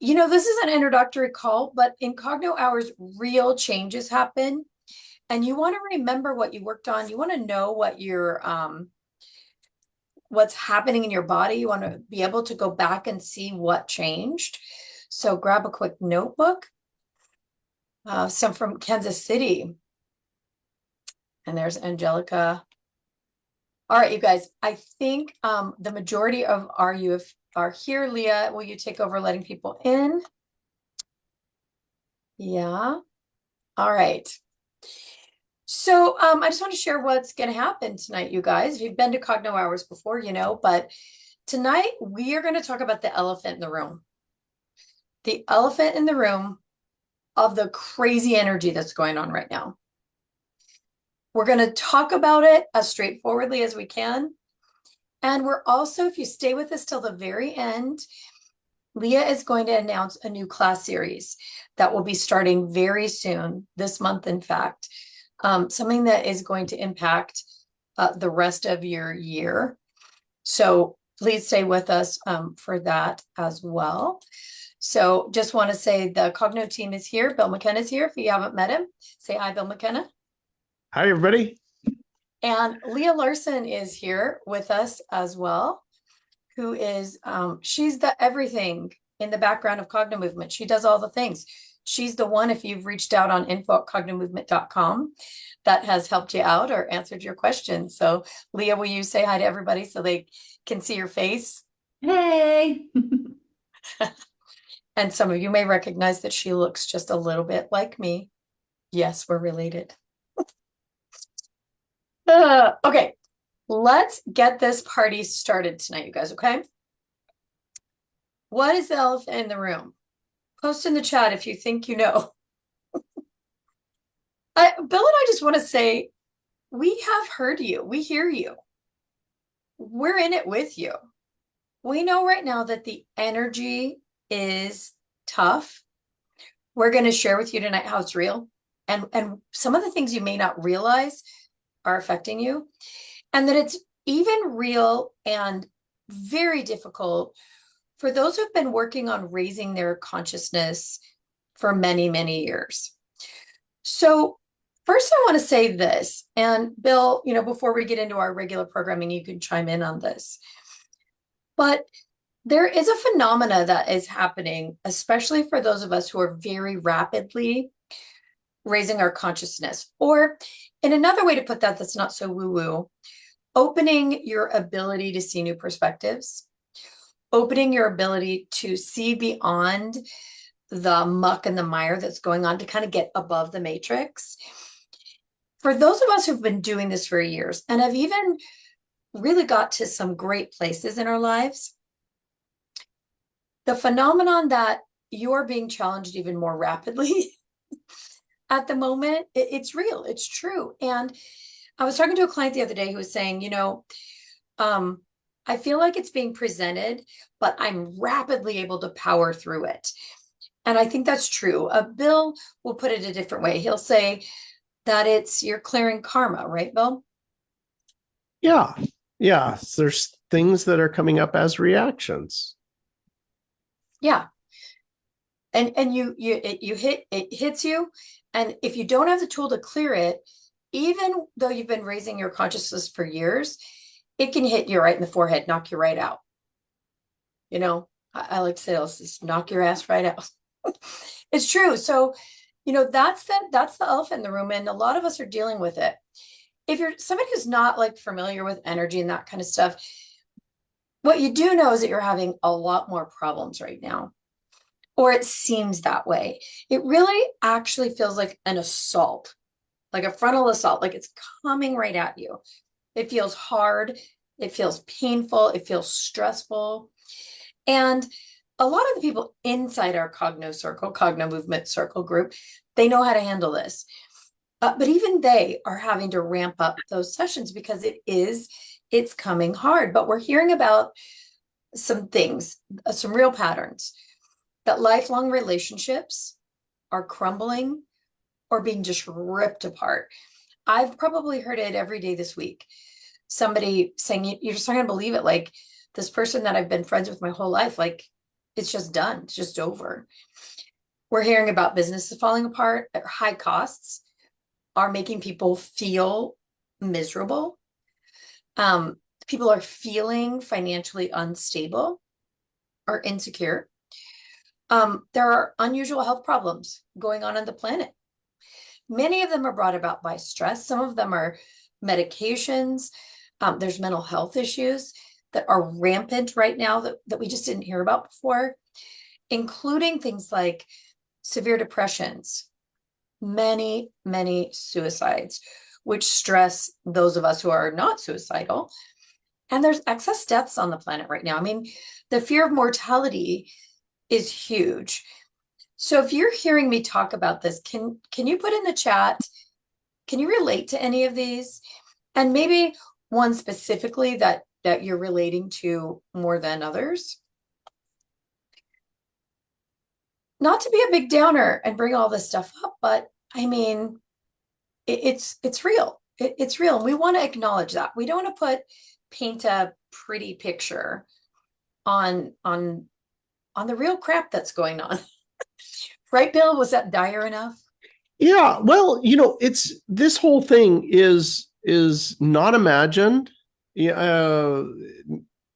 This is an introductory call, but in Cogno Hours, real changes happen. And you want to remember what you worked on. You want to know what's happening in your body. You want to be able to go back and see what changed. So grab a quick notebook. Some from Kansas City. And there's Angelica. All right, you guys, I think the majority of our youth are here. Leah, will you take over letting people in? Yeah. All right. So I just want to share what's going to happen tonight, you guys. If you've been to Cogno Hours before, but tonight we are going to talk about the elephant in the room. The elephant in the room of the crazy energy that's going on right now. We're going to talk about it as straightforwardly as we can. And we're also, if you stay with us till the very end, Leah is going to announce a new class series that will be starting very soon, this month, in fact. Something that is going to impact the rest of your year. So please stay with us for that as well. So just want to say the Cogno team is here. Bill McKenna is here. If you haven't met him, say hi, Bill McKenna. Hi, everybody. And Leah Larson is here with us as well, who is, she's the everything in the background of Cognomovement. She does all the things. She's the one, if you've reached out on info@cognomovement.com, that has helped you out or answered your questions. So Leah, will you say hi to everybody so they can see your face? Hey. And some of you may recognize that she looks just a little bit like me. Yes, we're related. Okay, let's get this party started tonight, you guys, okay? What is the elephant in the room? Post in the chat if you think you know. Bill and I just want to say, we have heard you. We hear you. We're in it with you. We know right now that the energy is tough. We're going to share with you tonight how it's real. And some of the things you may not realize are affecting you. And that it's even real and very difficult for those who've been working on raising their consciousness for many, many years. So first, I want to say this, and Bill, before we get into our regular programming, you can chime in on this. But there is a phenomena that is happening, especially for those of us who are very rapidly raising our consciousness. Or in another way to put that, that's not so woo-woo, opening your ability to see new perspectives, opening your ability to see beyond the muck and the mire that's going on to kind of get above the matrix. For those of us who've been doing this for years and have even really got to some great places in our lives, the phenomenon that you're being challenged even more rapidly at the moment, it's real, it's true. And I was talking to a client the other day who was saying, I feel like it's being presented, but I'm rapidly able to power through it. And I think that's true. Bill will put it a different way. He'll say that you're clearing karma, right, Bill? Yeah. There's things that are coming up as reactions. Yeah. And it hits you. And if you don't have the tool to clear it, even though you've been raising your consciousness for years, it can hit you right in the forehead, knock you right out. I like to say, let's just knock your ass right out. It's true. So, that's the elephant in the room, and a lot of us are dealing with it. If you're somebody who's not like familiar with energy and that kind of stuff, what you do know is that you're having a lot more problems right now, or it seems that way. It really actually feels like an assault, like a frontal assault, like it's coming right at you. It feels hard. It feels painful. It feels stressful. And a lot of the people inside our Cogno Movement Circle group, they know how to handle this. But even they are having to ramp up those sessions because it's coming hard. But we're hearing about some things, some real patterns, that lifelong relationships are crumbling or being just ripped apart. I've probably heard it every day this week. Somebody saying, you're just not going to believe it. Like, this person that I've been friends with my whole life, like, It's just done. It's just over. We're hearing about businesses falling apart. High costs are making people feel miserable. People are feeling financially unstable or insecure. There are unusual health problems going on the planet. Many of them are brought about by stress. Some of them are medications. There's mental health issues that are rampant right now that we just didn't hear about before, including things like severe depressions, many, many suicides, which stress those of us who are not suicidal. And there's excess deaths on the planet right now. I mean, the fear of mortality is huge. So if you're hearing me talk about this, can you put in the chat, can you relate to any of these? And maybe one specifically that you're relating to more than others? Not to be a big downer and bring all this stuff up, but I mean, it's real. It's real. And we want to acknowledge that. We don't want to paint a pretty picture on the real crap that's going on. Right, Bill? Was that dire enough? Yeah, well, it's this whole thing is not imagined,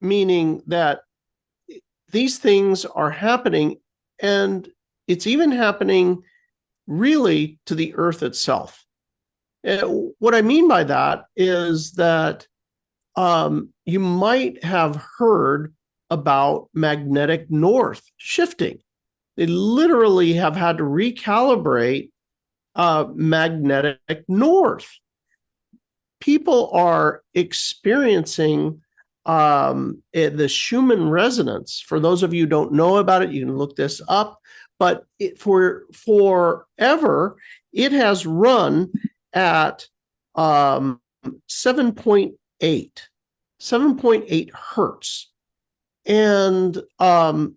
meaning that these things are happening, and it's even happening really to the earth itself. What I mean by that is that you might have heard about magnetic north shifting. They literally have had to recalibrate magnetic north. People are experiencing the Schumann resonance. For those of you who don't know about it, you can look this up. But for forever, it has run at 7.8 hertz. And all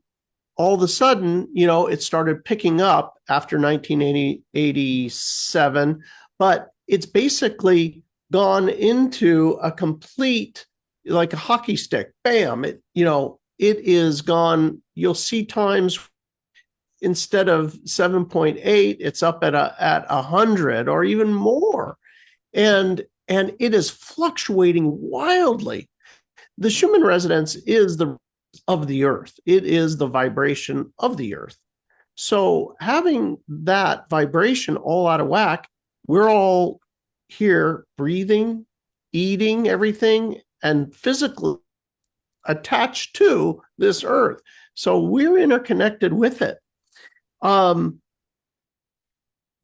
of a sudden, it started picking up after 1987, but it's basically gone into a complete, like a hockey stick, bam, it is gone. You'll see times instead of 7.8, it's up at 100 or even more. And it is fluctuating wildly. The Schumann resonance is of the earth. It is the vibration of the earth. So having that vibration all out of whack, we're all here breathing, eating everything, and physically attached to this earth. So we're interconnected with it.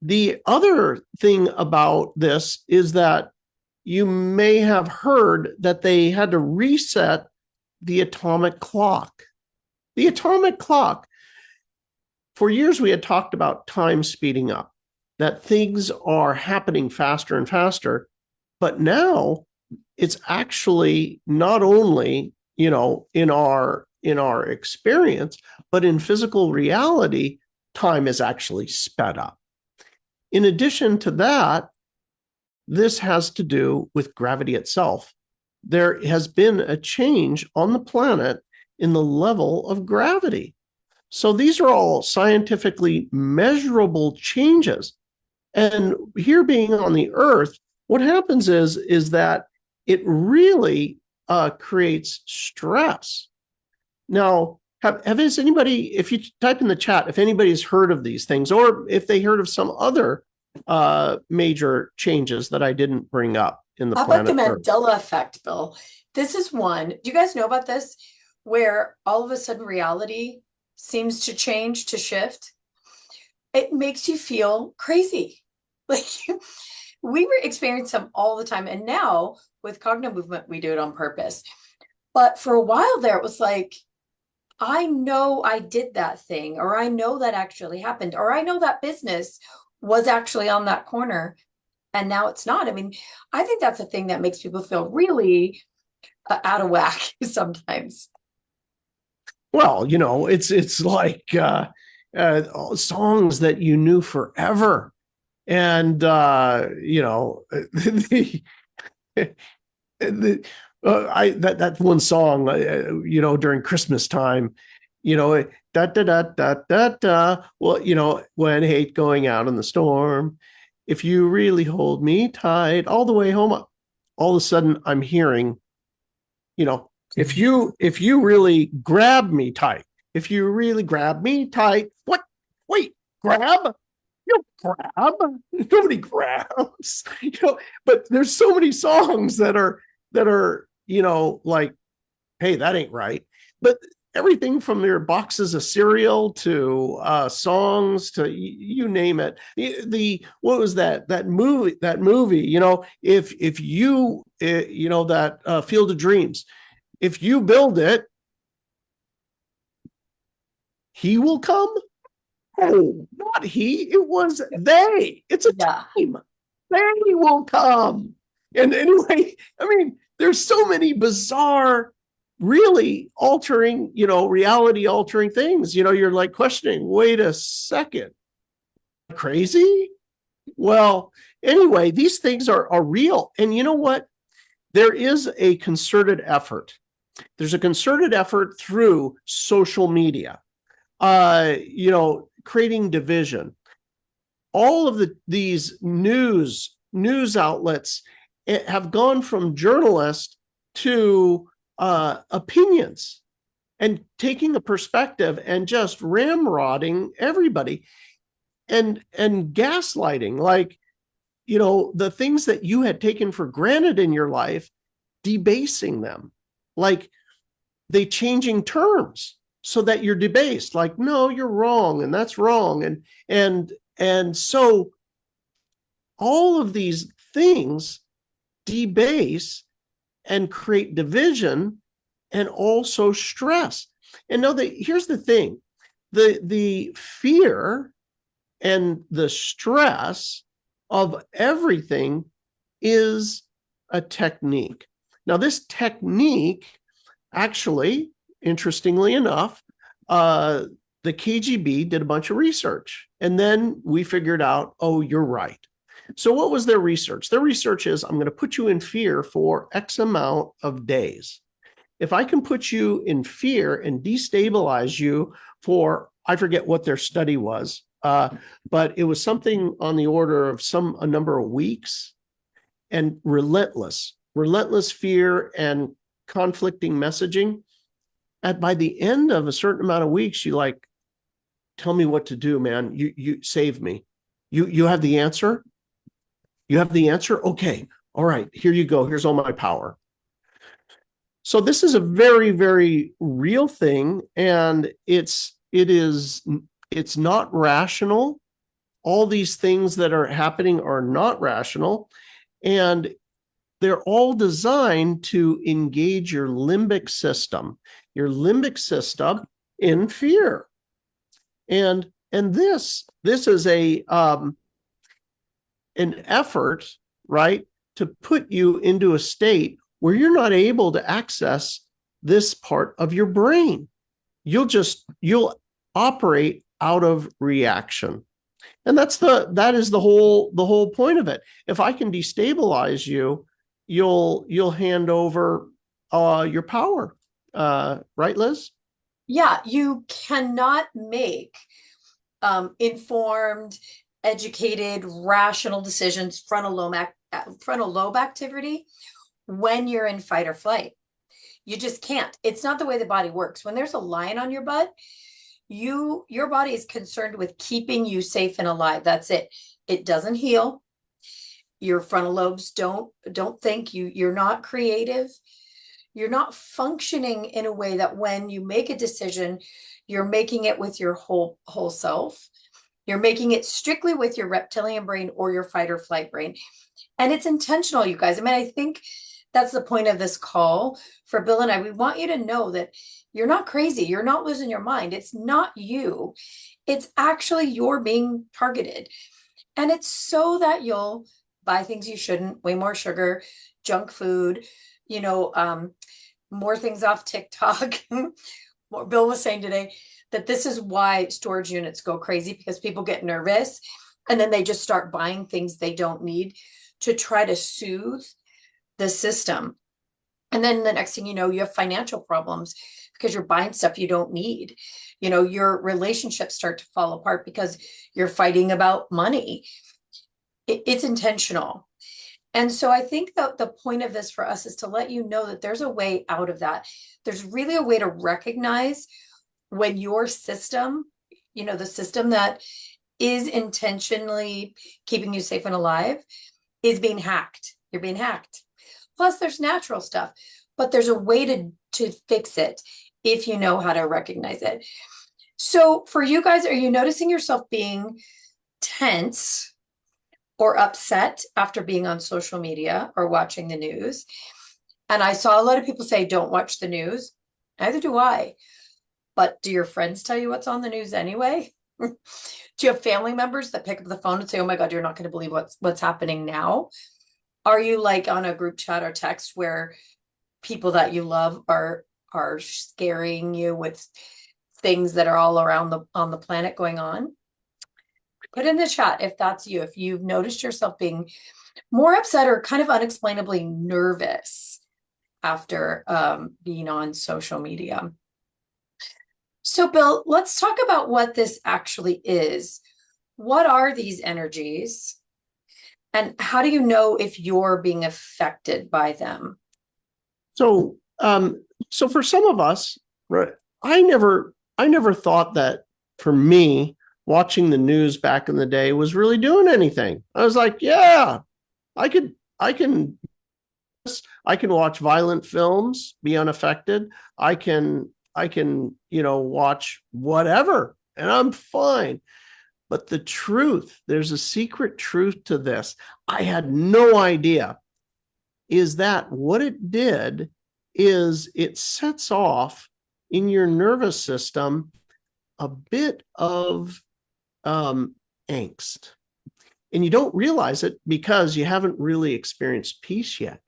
The other thing about this is that you may have heard that they had to reset the atomic clock. The atomic clock, for years we had talked about time speeding up, that things are happening faster and faster, but now it's actually not only, in our experience, but in physical reality, time is actually sped up. In addition to that, this has to do with gravity itself. There has been a change on the planet in the level of gravity. So these are all scientifically measurable changes. And here being on the Earth, what happens is that it really creates stress. Now, has anybody, if you type in the chat, if anybody's heard of these things, or if they heard of some other major changes that I didn't bring up in the planet How about the Earth? Mandela effect, Bill? This is one. Do you guys know about this? Where all of a sudden reality seems to change, to shift. It makes you feel crazy. Like we were experiencing them all the time. And now with Cognomovement, we do it on purpose. But for a while there, it was like, I know I did that thing, or I know that actually happened, or I know that business was actually on that corner and now it's not. I mean, I think that's a thing that makes people feel really out of whack sometimes. Well, it's like songs that you knew forever, and that one song, during Christmas time, you know, da da da da da da. Well, when hate going out in the storm, if you really hold me tight all the way home, all of a sudden I'm hearing, if you really grab me tight, if you really grab me tight, what? Wait, grab? You grab? Nobody grabs, But there's so many songs that are like, hey, that ain't right. But everything from your boxes of cereal to songs to you name it. The what was that movie? If you that Field of Dreams, if you build it, he will come. Oh, not he. It was they. It's a Yeah. team. They will come. And anyway, I mean, there's so many bizarre, really altering, reality altering things. You're like questioning, wait a second, crazy? Well, anyway, these things are real. And you know what? There is a concerted effort. There's a concerted effort through social media, creating division. All of these news outlets have gone from journalists to opinions and taking a perspective and just ramrodding everybody and gaslighting, like, the things that you had taken for granted in your life, debasing them, like they changing terms so that you're debased, like, no, you're wrong and that's wrong. And so all of these things debase and create division and also stress. And now here's the thing, the fear and the stress of everything is a technique. Now, this technique, actually, interestingly enough, the KGB did a bunch of research, and then we figured out, oh, you're right. So what was their research? Their research is, I'm going to put you in fear for X amount of days. If I can put you in fear and destabilize you for, I forget what their study was, but it was something on the order of a number of weeks, and relentless fear and conflicting messaging. And by the end of a certain amount of weeks, you like, tell me what to do, man. You save me. You have the answer. You have the answer. Okay. All right. Here you go. Here's all my power. So this is a very, very real thing, and it's not rational. All these things that are happening are not rational, and they're all designed to engage your limbic system in fear. And this is an effort, right, to put you into a state where you're not able to access this part of your brain. You'll operate out of reaction. And that is the whole point of it. If I can destabilize you, you'll hand over your power. Right, Liz? Yeah, you cannot make informed, educated, rational decisions, frontal lobe activity when you're in fight or flight. You just can't. It's not the way the body works. When there's a lion on your butt, your body is concerned with keeping you safe and alive. That's it. It doesn't heal. Your frontal lobes don't think. You're not creative. You're not functioning in a way that when you make a decision, you're making it with your whole self. You're making it strictly with your reptilian brain or your fight or flight brain. And it's intentional, you guys. I mean, I think that's the point of this call for Bill and I. We want you to know that you're not crazy. You're not losing your mind. It's not you. It's actually you're being targeted. And it's so that you'll buy things you shouldn't, way more sugar, junk food, more things off TikTok. What Bill was saying today, that this is why storage units go crazy, because people get nervous and then they just start buying things they don't need to try to soothe the system. And then the next thing you know, you have financial problems because you're buying stuff you don't need. You know, your relationships start to fall apart because you're fighting about money. It's intentional. And so I think that the point of this for us is to let you know that there's a way out of that. There's really a way to recognize when your system, you know, the system that is intentionally keeping you safe and alive is being hacked. You're being hacked. Plus, there's natural stuff, but there's a way to fix it if you know how to recognize it. So for you guys, are you noticing yourself being tense or upset after being on social media or watching the news? And I saw a lot of people say, don't watch the news. Neither do I. But do your friends tell you what's on the news anyway? Do you have family members that pick up the phone and say, oh my God, you're not going to believe what's happening now? Are you like on a group chat or text where people that you love are scaring you with things that are all around on the planet going on? Put in the chat if that's you, if you've noticed yourself being more upset or kind of unexplainably nervous after being on social media. So Bill, let's talk about what this actually is. What are these energies? And how do you know if you're being affected by them? So, so for some of us, right, I never thought that for me, watching the news back in the day was really doing anything. I was like, yeah, I can watch violent films, be unaffected. I can, watch whatever, and I'm fine. But the truth, there's a secret truth to this. I had no idea, is that what it did is it sets off in your nervous system a bit of angst. And you don't realize it because you haven't really experienced peace yet.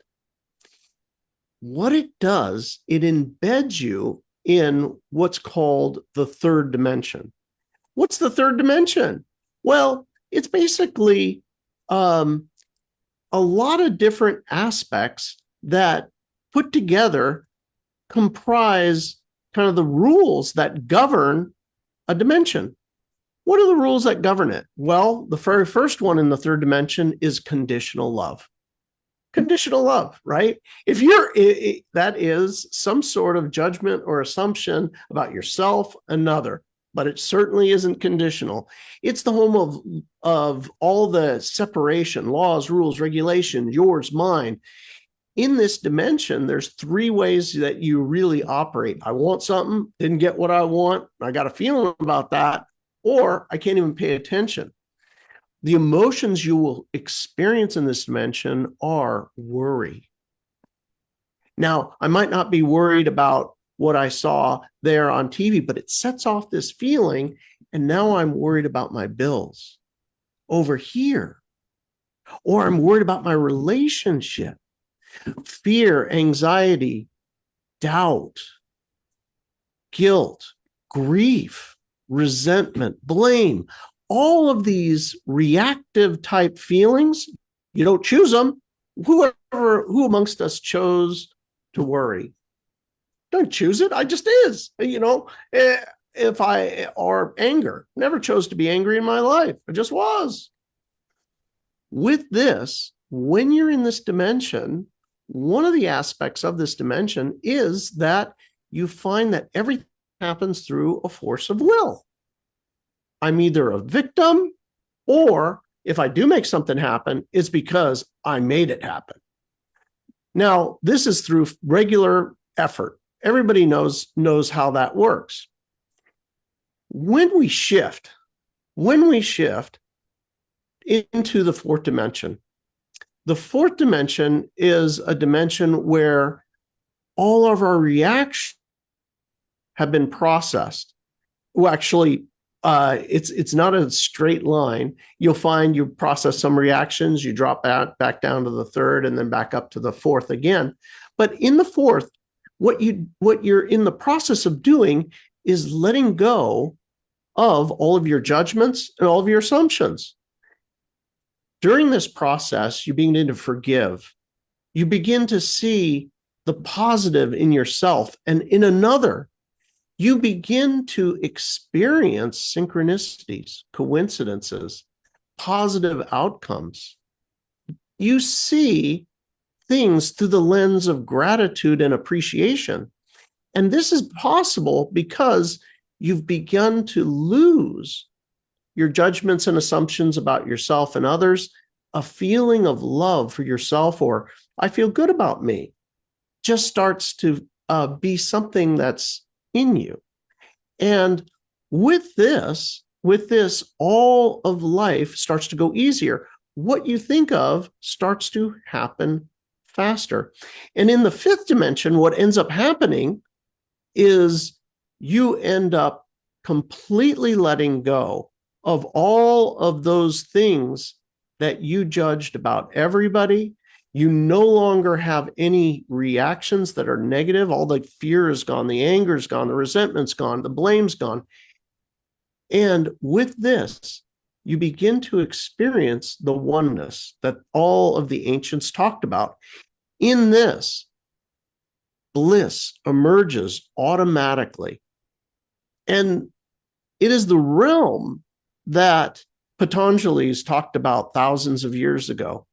What it does, it embeds you in what's called the third dimension. What's the third dimension? Well, it's basically a lot of different aspects that put together comprise kind of the rules that govern a dimension. What are the rules that govern it? Well, the very first one in the third dimension is conditional love. Conditional love, right? If that is some sort of judgment or assumption about yourself, another, but it certainly isn't conditional. It's the home of all the separation, laws, rules, regulations, yours, mine. In this dimension, there's three ways that you really operate. I want something, didn't get what I want, I got a feeling about that, or I can't even pay attention. The emotions you will experience in this dimension are worry. Now, I might not be worried about what I saw there on TV, but it sets off this feeling, and now I'm worried about my bills over here, or I'm worried about my relationship. Fear, anxiety, doubt, guilt, grief, resentment, blame, all of these reactive type feelings, you don't choose them. Who amongst us chose to worry? Don't choose it. I just is, or anger. Never chose to be angry in my life. I just was. With this, when you're in this dimension, one of the aspects of this dimension is that you find that everything happens through a force of will. I'm either a victim, or if I do make something happen, it's because I made it happen. Now, this is through regular effort. Everybody knows how that works. When we shift into the fourth dimension, the fourth dimension is a dimension where all of our reactions have been processed. Well, actually, it's not a straight line. You'll find you process some reactions, you drop back down to the third, and then back up to the fourth again. But in the fourth, what you're in the process of doing is letting go of all of your judgments and all of your assumptions. During this process, you begin to forgive. You begin to see the positive in yourself. And in another, you begin to experience synchronicities, coincidences, positive outcomes. You see things through the lens of gratitude and appreciation. And this is possible because you've begun to lose your judgments and assumptions about yourself and others. A feeling of love for yourself, or I feel good about me, just starts to be something that's in you. And with this, all of life starts to go easier. What you think of starts to happen faster. And in the fifth dimension, what ends up happening is you end up completely letting go of all of those things that you judged about everybody. You no longer have any reactions that are negative. All the fear is gone, the anger is gone, the resentment's gone, the blame's gone. And with this, you begin to experience the oneness that all of the ancients talked about. In this, bliss emerges automatically. And it is the realm that Patanjali's talked about thousands of years ago,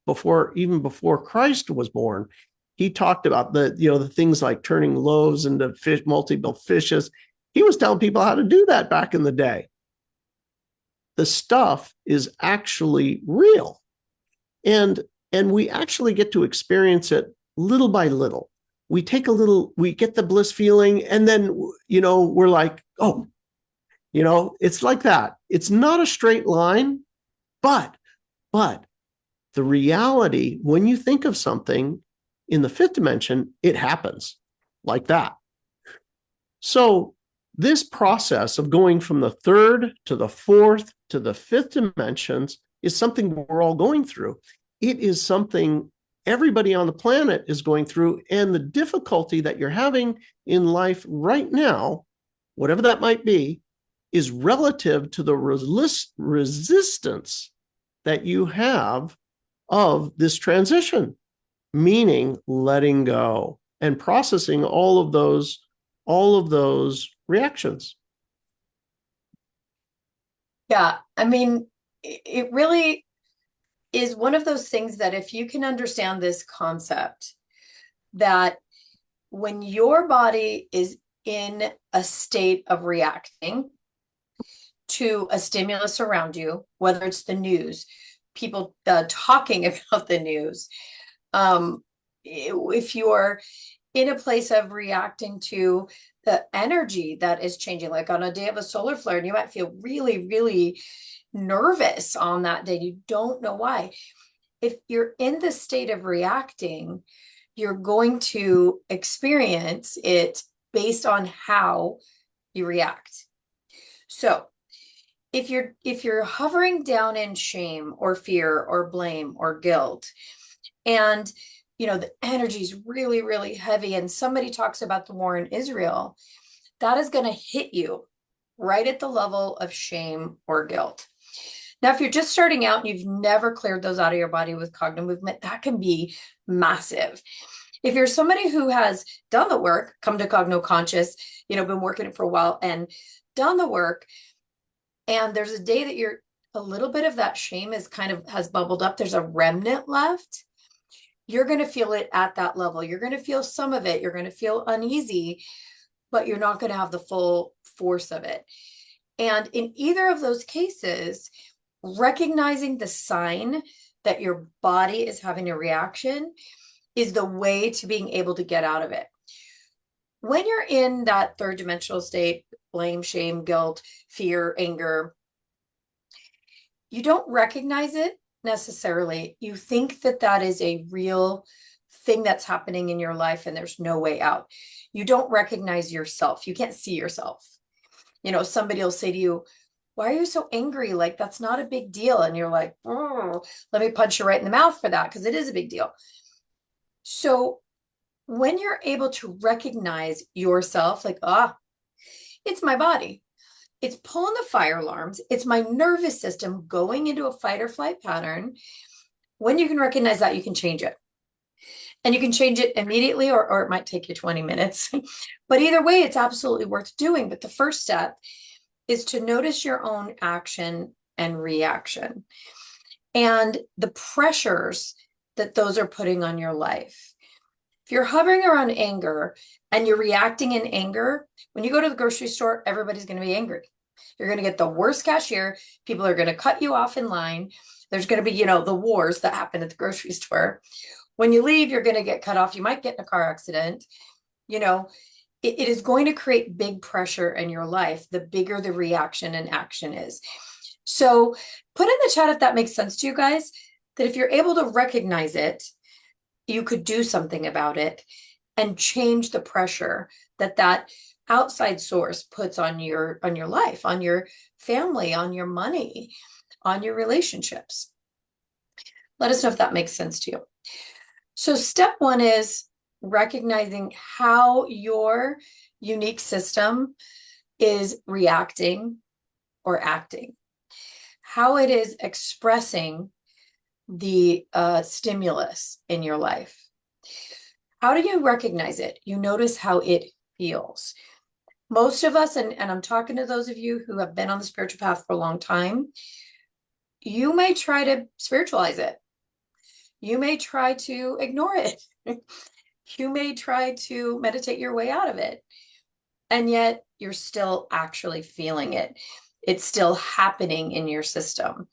even before Christ was born. He talked about the things like turning loaves into multiple fishes. He was telling people how to do that back in the day. The stuff is actually real. And we actually get to experience it little by little. We get the bliss feeling, and then, we're like, oh, it's like that. It's not a straight line, but the reality, when you think of something in the fifth dimension, it happens like that. So this process of going from the third to the fourth to the fifth dimensions is something we're all going through. It is something everybody on the planet is going through, and the difficulty that you're having in life right now, whatever that might be, is relative to the resistance that you have of this transition, meaning letting go and processing all of those reactions. Yeah, I mean, it really is one of those things that if you can understand this concept, that when your body is in a state of reacting to a stimulus around you, whether it's the news, people talking about the news, if you're in a place of reacting to the energy that is changing, like on a day of a solar flare, and you might feel really, really nervous on that day. You don't know why. If you're in the state of reacting, you're going to experience it based on how you react. So if you're hovering down in shame or fear or blame or guilt, and the energy is really, really heavy, and somebody talks about the war in Israel, that is going to hit you right at the level of shame or guilt. Now, if you're just starting out and you've never cleared those out of your body with Cognomovement, that can be massive. If you're somebody who has done the work, come to Cogno Conscious, been working it for a while and done the work, and there's a day that you're a little bit of that shame has bubbled up, there's a remnant left, you're going to feel it at that level. You're going to feel some of it. You're going to feel uneasy, but you're not going to have the full force of it. And in either of those cases, recognizing the sign that your body is having a reaction is the way to being able to get out of it. When you're in that third dimensional state, blame, shame, guilt, fear, anger, you don't recognize it necessarily. You think that is a real thing that's happening in your life and there's no way out. You don't recognize yourself. You can't see yourself. Somebody will say to you, why are you so angry? Like, that's not a big deal. And you're like, oh, let me punch you right in the mouth for that, because it is a big deal. So when you're able to recognize yourself, like, it's my body. It's pulling the fire alarms. It's my nervous system going into a fight or flight pattern. When you can recognize that, you can change it. And you can change it immediately, or it might take you 20 minutes. But either way, it's absolutely worth doing. But the first step is to notice your own action and reaction and the pressures that those are putting on your life. If you're hovering around anger and you're reacting in anger, when you go to the grocery store, everybody's going to be angry. You're going to get the worst cashier. People are going to cut you off in line. There's going to be, the wars that happen at the grocery store. When you leave, you're going to get cut off. You might get in a car accident. It is going to create big pressure in your life, the bigger the reaction and action is. So put in the chat if that makes sense to you guys, that if you're able to recognize it, you could do something about it and change the pressure that outside source puts on your life, on your family, on your money, on your relationships. Let us know if that makes sense to you. So step one is recognizing how your unique system is reacting or acting, how it is expressing the stimulus in your life. How do you recognize it? You notice how it feels. Most of us, and I'm talking to those of you who have been on the spiritual path for a long time, you may try to spiritualize it. You may try to ignore it. You may try to meditate your way out of it. And yet you're still actually feeling it. It's still happening in your system.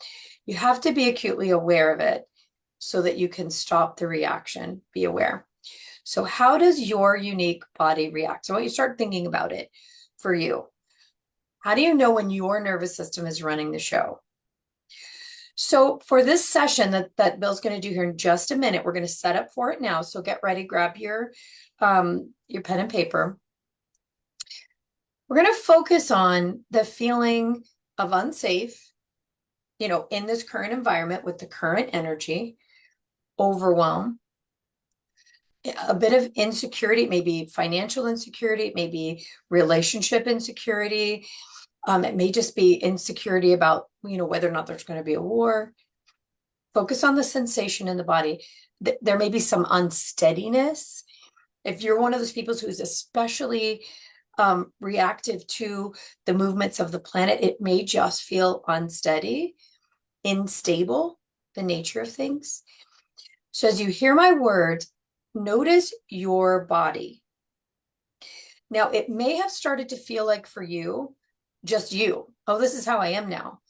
You have to be acutely aware of it so that you can stop the reaction. Be aware. So how does your unique body react? So I want you to start thinking about it for you. How do you know when your nervous system is running the show? So for this session that Bill's going to do here in just a minute, we're going to set up for it now. So get ready, grab your pen and paper. We're going to focus on the feeling of unsafe, in this current environment with the current energy, overwhelm, a bit of insecurity, maybe financial insecurity, maybe relationship insecurity. It may just be insecurity about, whether or not there's going to be a war. Focus on the sensation in the body. There may be some unsteadiness. If you're one of those people who's especially reactive to the movements of the planet, it may just feel unsteady, unstable, the nature of things. So as you hear my words, notice your body. Now, it may have started to feel like for you, just you. Oh, this is how I am now.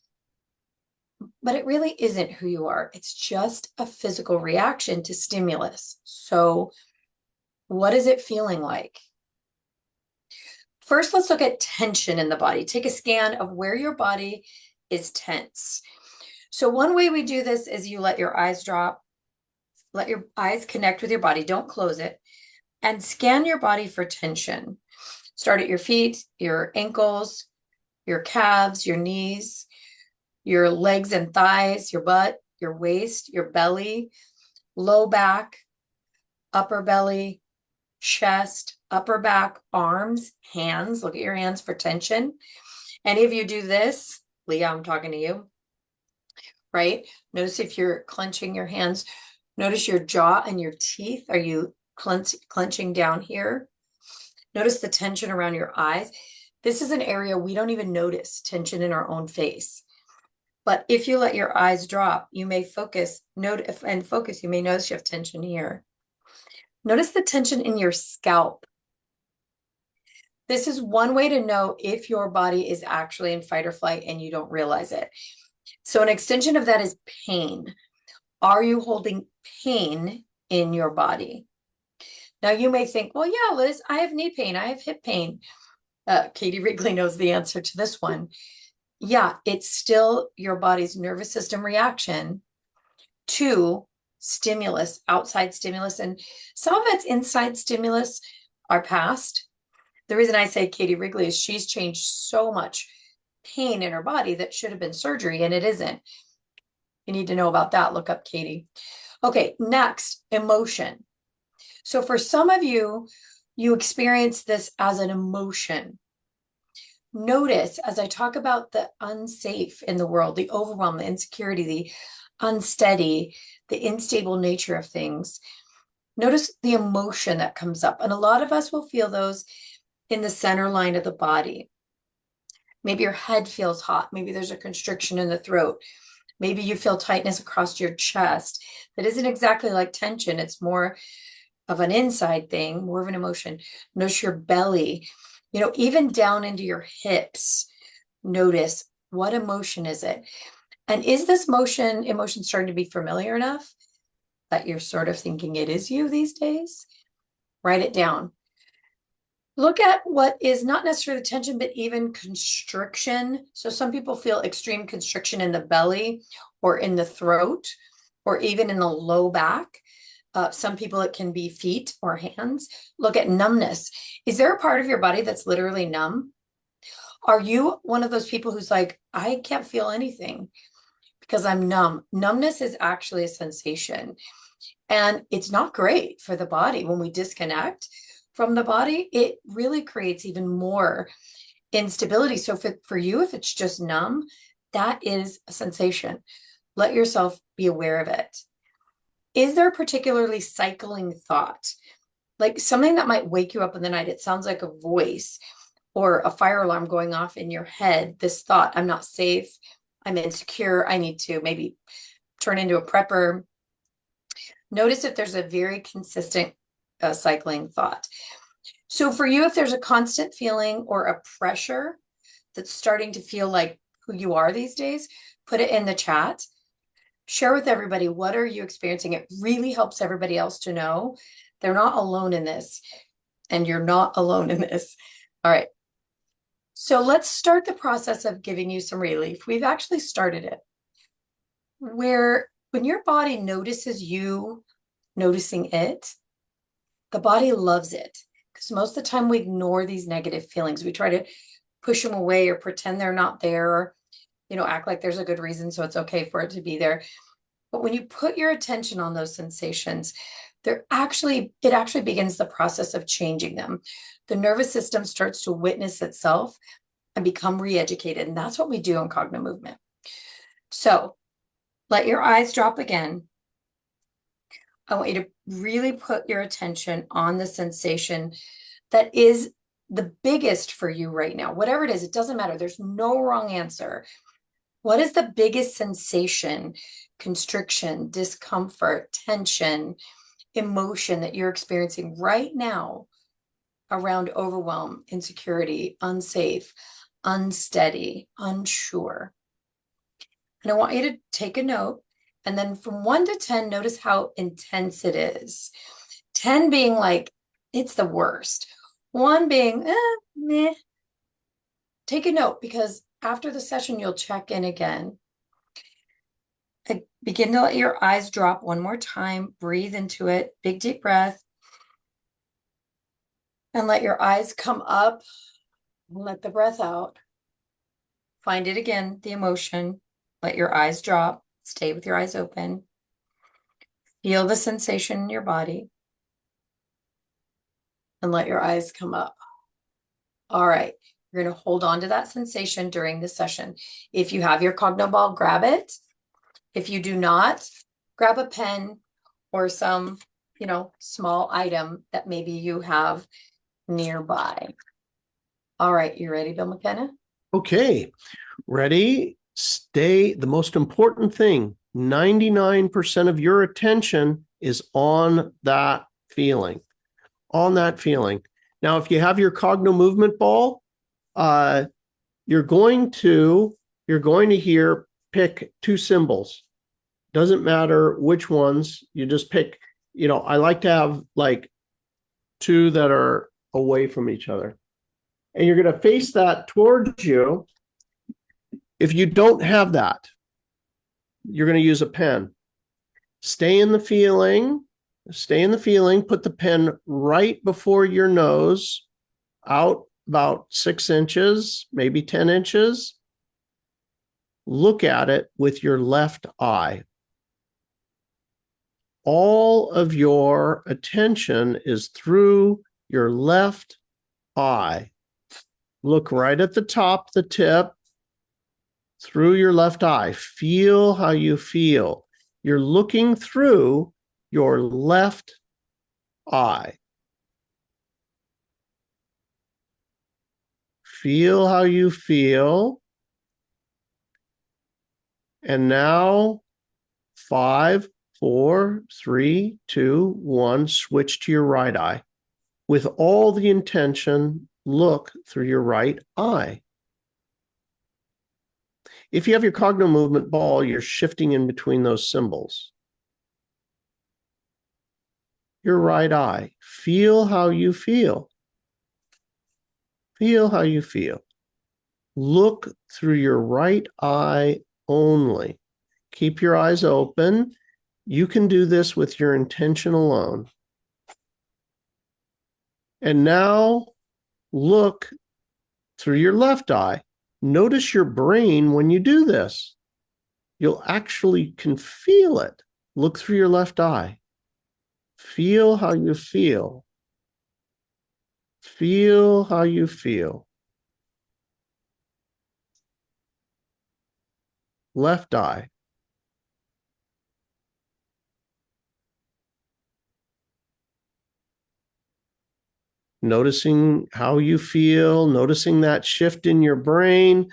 But it really isn't who you are. It's just a physical reaction to stimulus. So what is it feeling like? First, let's look at tension in the body. Take a scan of where your body is tense. So one way we do this is you let your eyes drop, let your eyes connect with your body, don't close it, and scan your body for tension. Start at your feet, your ankles, your calves, your knees, your legs and thighs, your butt, your waist, your belly, low back, upper belly, chest, upper back, arms, hands. Look at your hands for tension. Any of you do this? Leah, I'm talking to you, right? Notice if you're clenching your hands. Notice your jaw and your teeth. Are you clenching down here? Notice the tension around your eyes. This is an area we don't even notice tension in our own face. But if you let your eyes drop, you may focus, you may notice you have tension here. Notice the tension in your scalp. This is one way to know if your body is actually in fight or flight and you don't realize it. So an extension of that is pain. Are you holding pain in your body? Now you may think, well, yeah, Liz, I have knee pain. I have hip pain. Katie Wrigley knows the answer to this one. Yeah, it's still your body's nervous system reaction to stimulus, outside stimulus. And some of it's inside stimulus, our past. The reason I say Katie Wrigley is she's changed so much pain in her body that should have been surgery, and it isn't. You need to know about that. Look up Katie. Okay, next, emotion. So for some of you, you experience this as an emotion. Notice as I talk about the unsafe in the world, the overwhelm, the insecurity, the unsteady, the unstable nature of things, Notice the emotion that comes up. And a lot of us will feel those in the center line of the body. Maybe your head feels hot. Maybe there's a constriction in the throat. Maybe you feel tightness across your chest. That isn't exactly like tension. It's more of an inside thing, more of an emotion. Notice your belly, even down into your hips. Notice what emotion is it? And is this emotion starting to be familiar enough that you're sort of thinking it is you these days? Write it down. Look at what is not necessarily tension, but even constriction. So some people feel extreme constriction in the belly or in the throat or even in the low back. Some people, it can be feet or hands. Look at numbness. Is there a part of your body that's literally numb? Are you one of those people who's like, I can't feel anything because I'm numb? Numbness is actually a sensation. And it's not great for the body. When we disconnect from the body, it really creates even more instability. So for you, if it's just numb, that is a sensation. Let yourself be aware of it. Is there a particularly cycling thought? Like something that might wake you up in the night? It sounds like a voice or a fire alarm going off in your head. This thought, I'm not safe, I'm insecure, I need to maybe turn into a prepper. Notice if there's a very consistent cycling thought. So for you, if there's a constant feeling or a pressure that's starting to feel like who you are these days, put it in the chat. Share with everybody, what are you experiencing? It really helps everybody else to know they're not alone in this, and you're not alone in this. All right. So let's start the process of giving you some relief. We've actually started it. Where when your body notices you noticing it, the body loves it. Because most of the time we ignore these negative feelings. We try to push them away or pretend they're not there, or, act like there's a good reason so it's okay for it to be there. But when you put your attention on those sensations, it actually begins the process of changing them. The nervous system starts to witness itself and become re-educated. And that's what we do in Cogno Movement. So let your eyes drop again. I want you to really put your attention on the sensation that is the biggest for you right now. Whatever it is, it doesn't matter. There's no wrong answer. What is the biggest sensation, constriction, discomfort, tension, emotion that you're experiencing right now around overwhelm, insecurity, unsafe, unsteady, unsure? And I want you to take a note. And then from 1 to 10, notice how intense it is. 10 being like, it's the worst. 1 being, meh. Take a note, because after the session, you'll check in again. Begin to let your eyes drop one more time. Breathe into it. Big, deep breath. And let your eyes come up. Let the breath out. Find it again, the emotion. Let your eyes drop. Stay with your eyes open. Feel the sensation in your body. And let your eyes come up. All right. You're going to hold on to that sensation during the session. If you have your Cogno ball, grab it. If you do not, grab a pen or some, small item that maybe you have nearby. All right. You ready, Bill McKenna? Okay. Ready? Stay. The most important thing, 99% of your attention is on that feeling. On that feeling. Now, if you have your Cogno movement ball, you're going to pick 2 symbols. Doesn't matter which ones, you just pick, I like to have like 2 that are away from each other. And you're going to face that towards you. If you don't have that, you're going to use a pen. Stay in the feeling, put the pen right before your nose, out about 6 inches, maybe 10 inches. Look at it with your left eye. All of your attention is through your left eye. Look right at the top, the tip, through your left eye. Feel how you feel. You're looking through your left I. Feel how you feel. And now 5, 4, 3, 2, 1, switch to your right eye. With all the intention, look through your right eye. If you have your Cognomovement ball, you're shifting in between those symbols. Your right eye. Feel how you feel. Feel how you feel. Look through your right eye only. Keep your eyes open. You can do this with your intention alone. And now look through your left eye. Notice your brain when you do this. You'll actually can feel it. Look through your left eye. Feel how you feel. Feel how you feel. Left eye. Noticing how you feel, noticing that shift in your brain.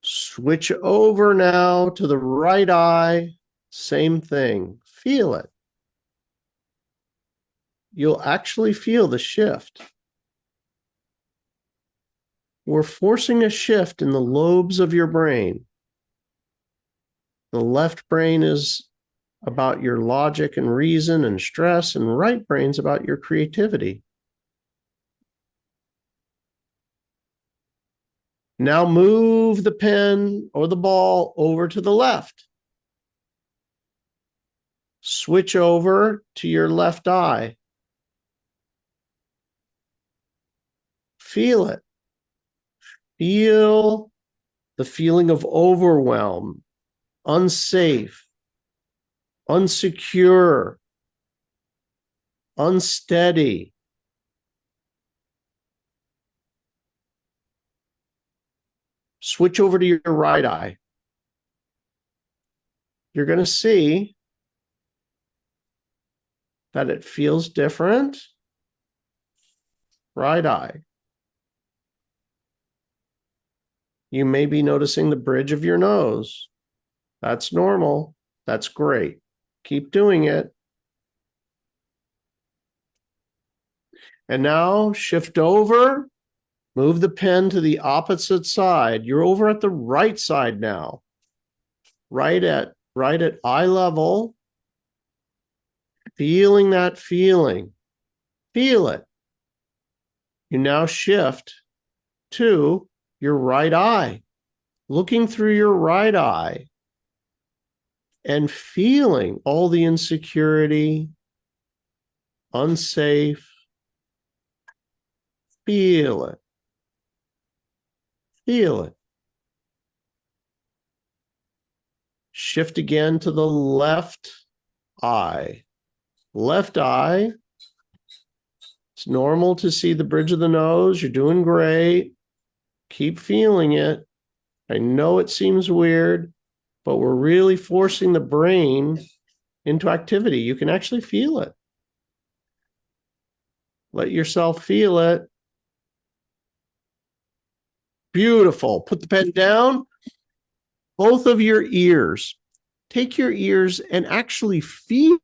Switch over now to the right eye. Same thing. Feel it. You'll actually feel the shift. We're forcing a shift in the lobes of your brain. The left brain is about your logic and reason and stress, and right brain's about your creativity. Now move the pen or the ball over to the left. Switch over to your left eye. Feel it. Feel the feeling of overwhelm, unsafe, unsecure, unsteady. Switch over to your right eye. You're going to see that it feels different. Right eye. You may be noticing the bridge of your nose. That's normal. That's great. Keep doing it. And now shift over. Move the pen to the opposite side. You're over at the right side now. Right at eye level. Feeling that feeling. Feel it. You now shift to your right eye. Looking through your right eye. And feeling all the insecurity, unsafe. Feel it. Feel it. Shift again to the left eye. Left eye. It's normal to see the bridge of the nose. You're doing great. Keep feeling it. I know it seems weird, but we're really forcing the brain into activity. You can actually feel it. Let yourself feel it. Beautiful. Put the pen down. Both of your ears. Take your ears and actually feel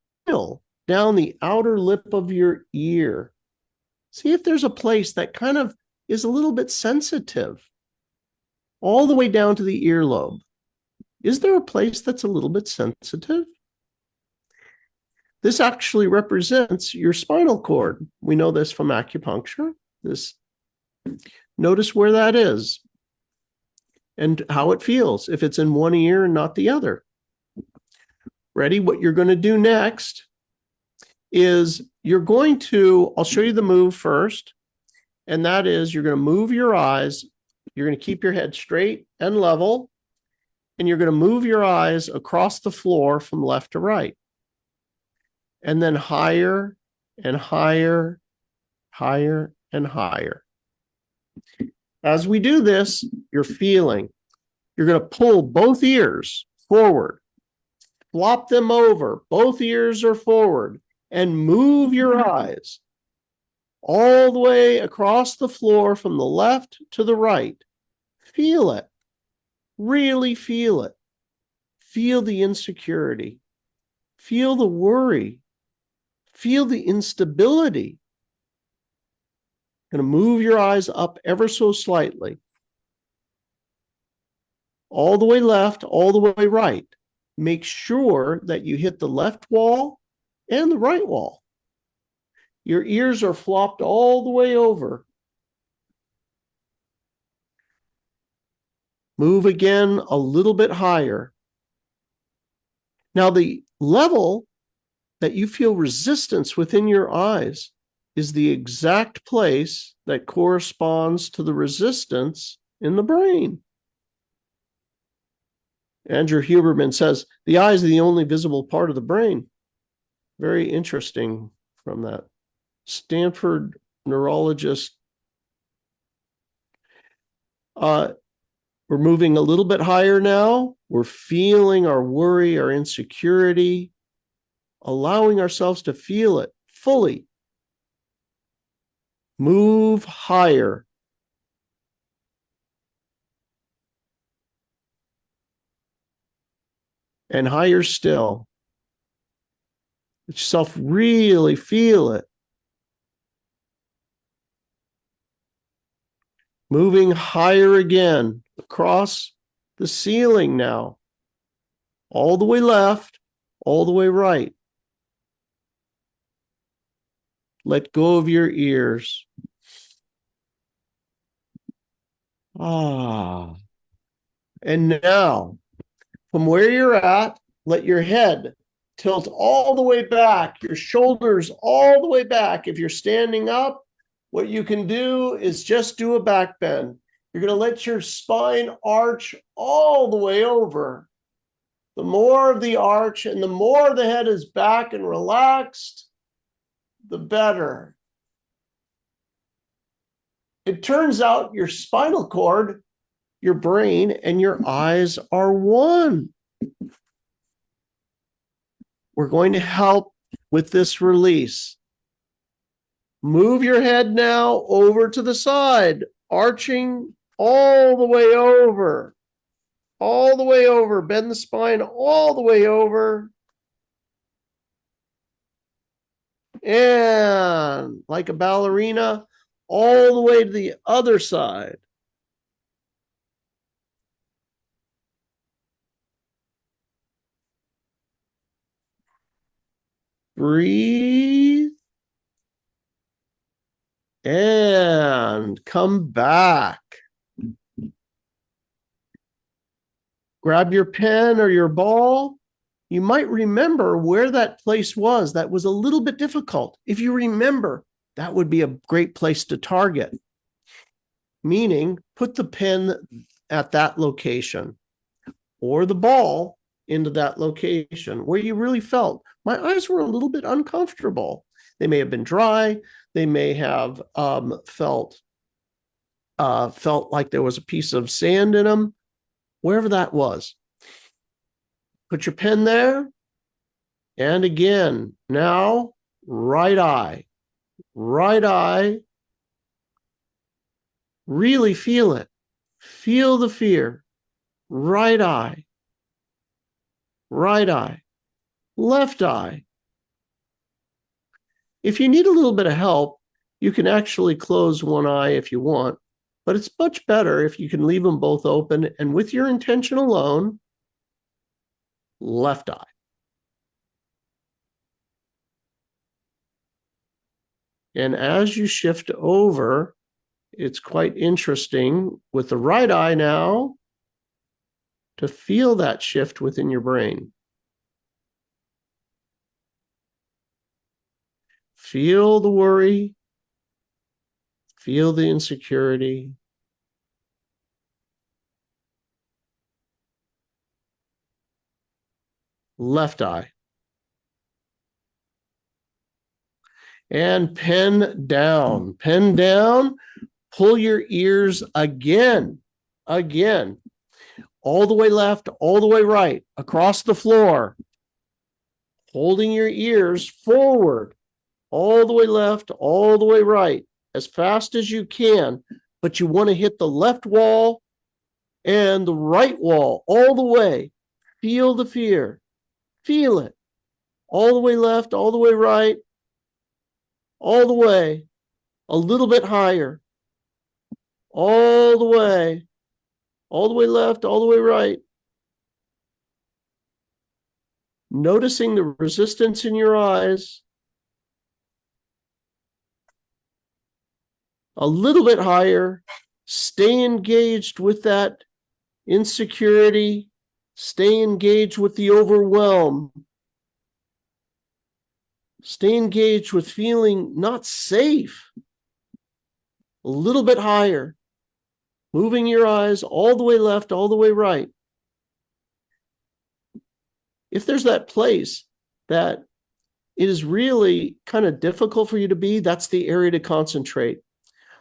down the outer lip of your ear. See if there's a place that kind of is a little bit sensitive. All the way down to the earlobe. Is there a place that's a little bit sensitive? This actually represents your spinal cord. We know this from acupuncture. Notice where that is and how it feels if it's in one ear and not the other. Ready? What you're going to do next is I'll show you the move first, and that is you're going to move your eyes. You're going to keep your head straight and level, and you're going to move your eyes across the floor from left to right. And then higher and higher, higher and higher. As we do this, you're going to pull both ears forward, flop them over. Both ears are forward. and move your eyes all the way across the floor from the left to the right. Feel it. Really feel it. Feel the insecurity. Feel the worry. Feel the instability. Going to move your eyes up ever so slightly. All the way left, all the way right. Make sure that you hit the left wall and the right wall. Your ears are flopped all the way over. Move again a little bit higher. Now, the level that you feel resistance within your eyes is the exact place that corresponds to the resistance in the brain. Andrew Huberman says, the eyes are the only visible part of the brain. Very interesting from that Stanford neurologist. We're moving a little bit higher now. We're feeling our worry, our insecurity, allowing ourselves to feel it fully. Move higher. And higher still. Let yourself really feel it. Moving higher again, across the ceiling now. All the way left, all the way right. Let go of your ears. And now, from where you're at, let your head tilt all the way back, your shoulders all the way back. If you're standing up, what you can do is just do a back bend. You're going to let your spine arch all the way over. The more of the arch and the more the head is back and relaxed, the better. It turns out your spinal cord, your brain, and your eyes are one. We're going to help with this release. Move your head now over to the side, arching all the way over. All the way over. Bend the spine all the way over. And like a ballerina, all the way to the other side. Breathe. And come back. Grab your pen or your ball. You might remember where that place was that was a little bit difficult. If you remember, that would be a great place to target. Meaning, put the pen at that location or the ball into that location where you really felt. My eyes were a little bit uncomfortable. They may have been dry. They may have felt like there was a piece of sand in them. Wherever that was. Put your pen there. And again, now, right eye. Right eye. Really feel it. Feel the fear. Right eye. Right eye. Left eye. If you need a little bit of help, you can actually close one eye if you want. But it's much better if you can leave them both open and with your intention alone, left eye. And as you shift over, it's quite interesting with the right eye now to feel that shift within your brain. Feel the worry. Feel the insecurity. Left eye. And pen down. Pen down. Pull your ears again. Again. All the way left, all the way right, across the floor. holding your ears forward, all the way left, all the way right, as fast as you can. But you want to hit the left wall and the right wall all the way. Feel the fear. Feel it. All the way left, all the way right, all the way. A little bit higher. All the way. All the way left, all the way right. Noticing the resistance in your eyes. A little bit higher. Stay engaged with that insecurity. Stay engaged with the overwhelm. Stay engaged with feeling not safe. A little bit higher. Moving your eyes all the way left, all the way right. If there's that place that it is really kind of difficult for you to be, that's the area to concentrate.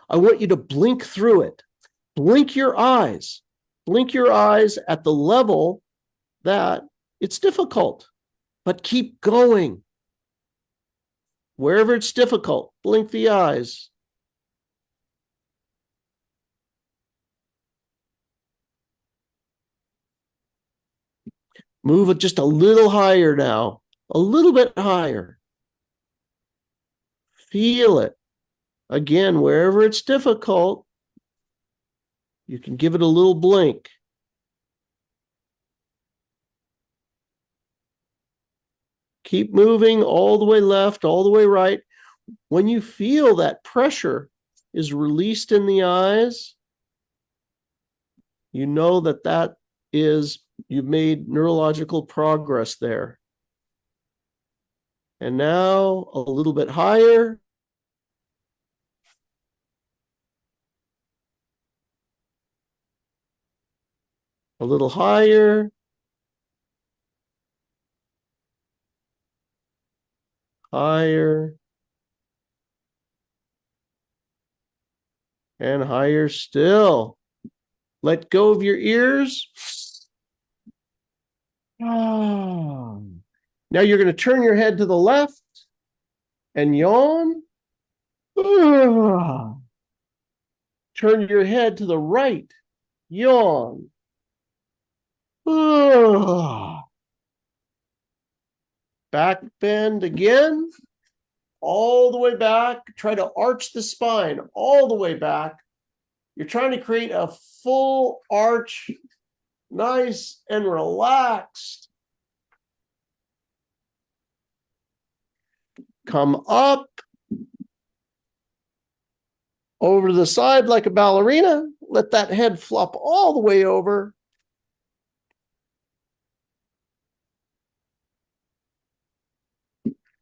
I want you to blink through it. Blink your eyes. Blink your eyes at the level that it's difficult, but keep going. Wherever it's difficult, blink the eyes. Move it just a little higher now, a little bit higher. Feel it. Again, wherever it's difficult, you can give it a little blink. Keep moving all the way left, all the way right. When you feel that pressure is released in the eyes, you know that is, you've made neurological progress there. And now a little bit higher. A little higher. Higher. And higher still. Let go of your ears. Now you're going to turn your head to the left and yawn. Turn your head to the right. Yawn. Back bend again. All the way back. Try to arch the spine all the way back. You're trying to create a full arch, nice and relaxed. Come up over to the side like a ballerina. Let that head flop all the way over.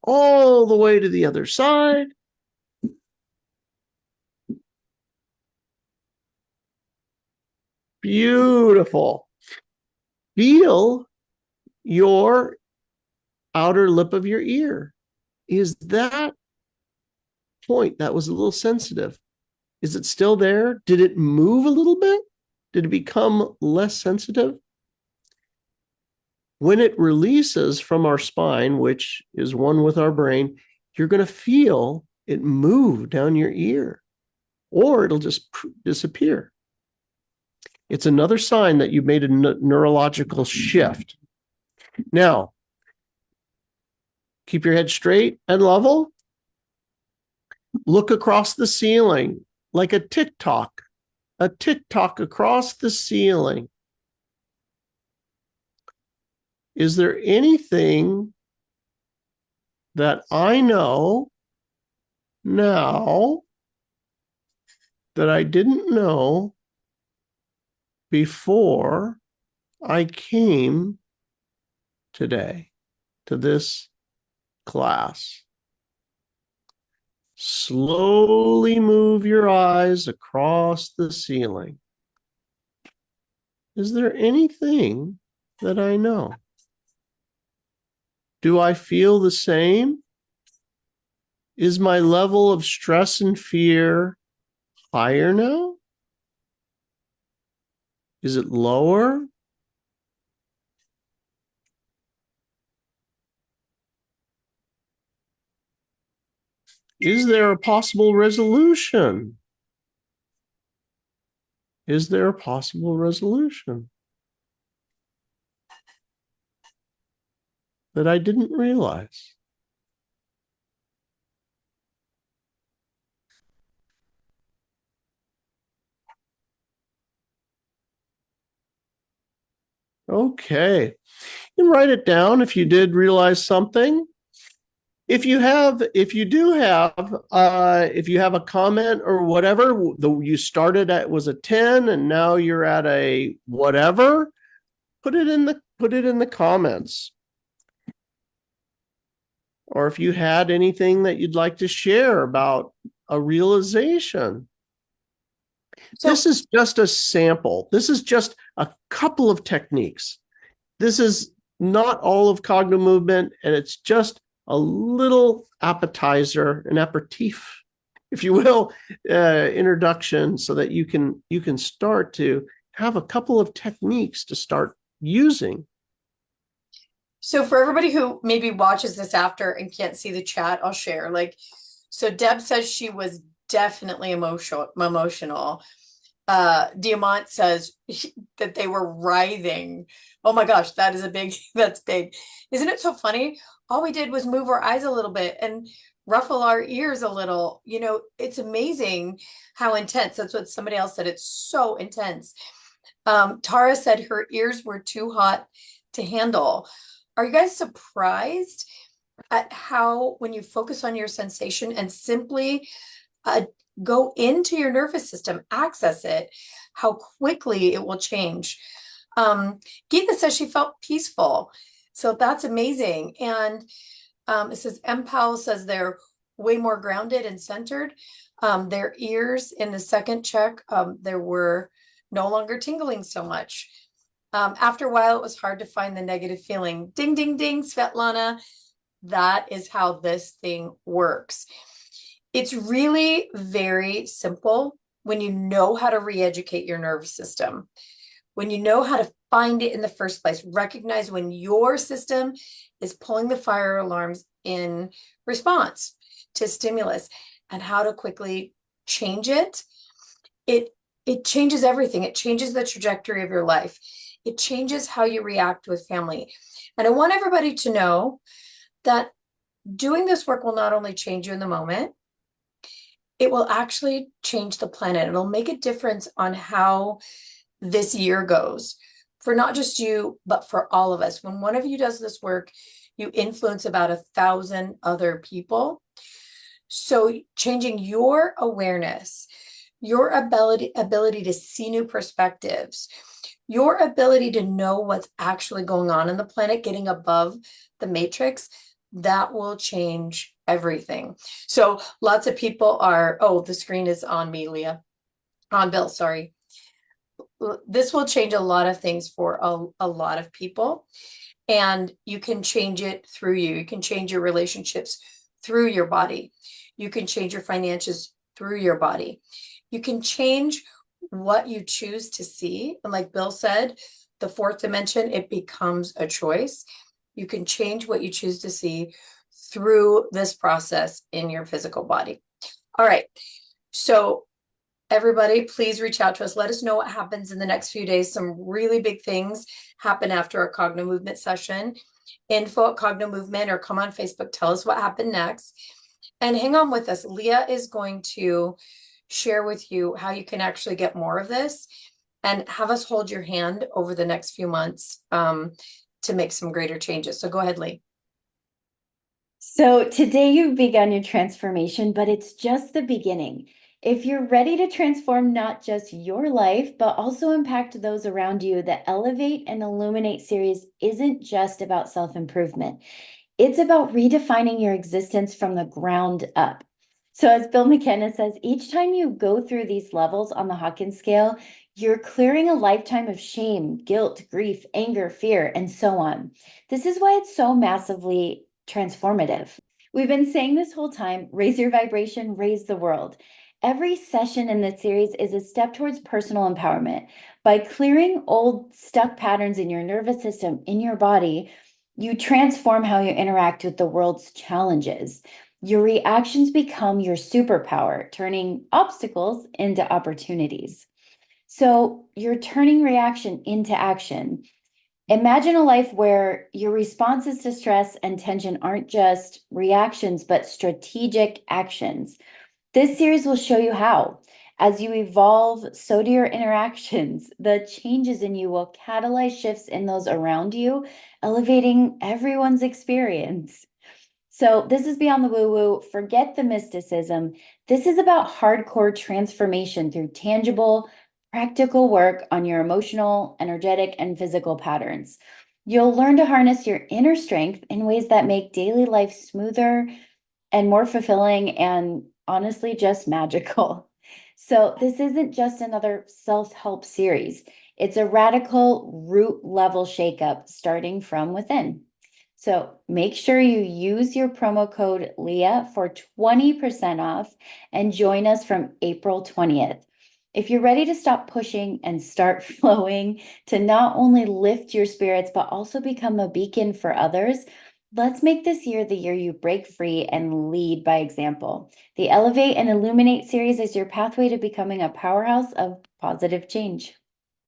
All the way to the other side. Beautiful. Feel your outer lip of your ear. Is that point that was a little sensitive? Is it still there? Did it move a little bit? Did it become less sensitive? When it releases from our spine, which is one with our brain, you're going to feel it move down your ear, or it'll just disappear. It's another sign that you've made a neurological shift. Now, keep your head straight and level. Look across the ceiling like a tick-tock across the ceiling. Is there anything that I know now that I didn't know before I came today to this class? Slowly move your eyes across the ceiling. Is there anything that I know? Do I feel the same? Is my level of stress and fear higher now? Is it lower? Is there a possible resolution? Is there a possible resolution that I didn't realize? Okay. And write it down if you did realize something. If you do have, if you have a comment or whatever, you started at was a 10 and now you're at a whatever, put it in the comments. Or if you had anything that you'd like to share about a realization. So, this is just a sample. This is just a couple of techniques. This is not all of Cogno Movement, and it's just a little appetizer, an aperitif, if you will, introduction, so that you can start to have a couple of techniques to start using. So for everybody who maybe watches this after and can't see the chat, I'll share. So Deb says she was definitely emotional. Diamant says that they were writhing. Oh my gosh, that's big. Isn't it so funny? All we did was move our eyes a little bit and ruffle our ears a little. It's amazing how intense. That's what somebody else said. It's so intense. Tara said her ears were too hot to handle. Are you guys surprised at how, when you focus on your sensation and simply go into your nervous system, access it, how quickly it will change? Geetha says she felt peaceful. So that's amazing. And it says, M. Powell says they're way more grounded and centered. Their ears in the second check, there were no longer tingling so much. After a while, it was hard to find the negative feeling. Ding, ding, ding, Svetlana. That is how this thing works. It's really very simple when you know how to re-educate your nervous system. When you know how to find it in the first place, recognize when your system is pulling the fire alarms in response to stimulus and how to quickly change it. It changes everything. It changes the trajectory of your life. It changes how you react with family. And I want everybody to know that doing this work will not only change you in the moment, it will actually change the planet. It'll make a difference on how this year goes for not just you, but for all of us. When one of you does this work, you influence about 1,000 other people. So changing your awareness, your ability to see new perspectives, your ability to know what's actually going on in the planet, getting above the matrix, that will change everything. So lots of people are, oh, the screen is on me, Leah. On Bill, sorry. This will change a lot of things for a lot of people. And you can change it through you. You can change your relationships through your body. You can change your finances through your body. You can change what you choose to see. And like Bill said, the fourth dimension, it becomes a choice. You can change what you choose to see through this process in your physical body. All right. So everybody, please reach out to us. Let us know what happens in the next few days. Some really big things happen after our Cogno Movement session. Info at Cogno Movement, or come on Facebook, tell us what happened next. And hang on with us. Leah is going to share with you how you can actually get more of this and have us hold your hand over the next few months to make some greater changes. So go ahead, Lee. So today you've begun your transformation, but it's just the beginning. If you're ready to transform not just your life, but also impact those around you, the Elevate and Illuminate series isn't just about self-improvement. It's about redefining your existence from the ground up. So as Bill McKenna says, each time you go through these levels on the Hawkins scale, you're clearing a lifetime of shame, guilt, grief, anger, fear, and so on. This is why it's so massively transformative. We've been saying this whole time, raise your vibration, raise the world. Every session in this series is a step towards personal empowerment. By clearing old stuck patterns in your nervous system, in your body, you transform how you interact with the world's challenges. Your reactions become your superpower, turning obstacles into opportunities. So you're turning reaction into action. Imagine a life where your responses to stress and tension aren't just reactions, but strategic actions. This series will show you how. As you evolve, so do your interactions. The changes in you will catalyze shifts in those around you, elevating everyone's experience. So, this is Beyond the Woo Woo. Forget the mysticism. This is about hardcore transformation through tangible, practical work on your emotional, energetic, and physical patterns. You'll learn to harness your inner strength in ways that make daily life smoother and more fulfilling and honestly just magical. So, this isn't just another self help series, it's a radical root level shakeup starting from within. So, make sure you use your promo code Leah for 20% off and join us from April 20th. If you're ready to stop pushing and start flowing to not only lift your spirits, but also become a beacon for others, let's make this year the year you break free and lead by example. The Elevate and Illuminate series is your pathway to becoming a powerhouse of positive change.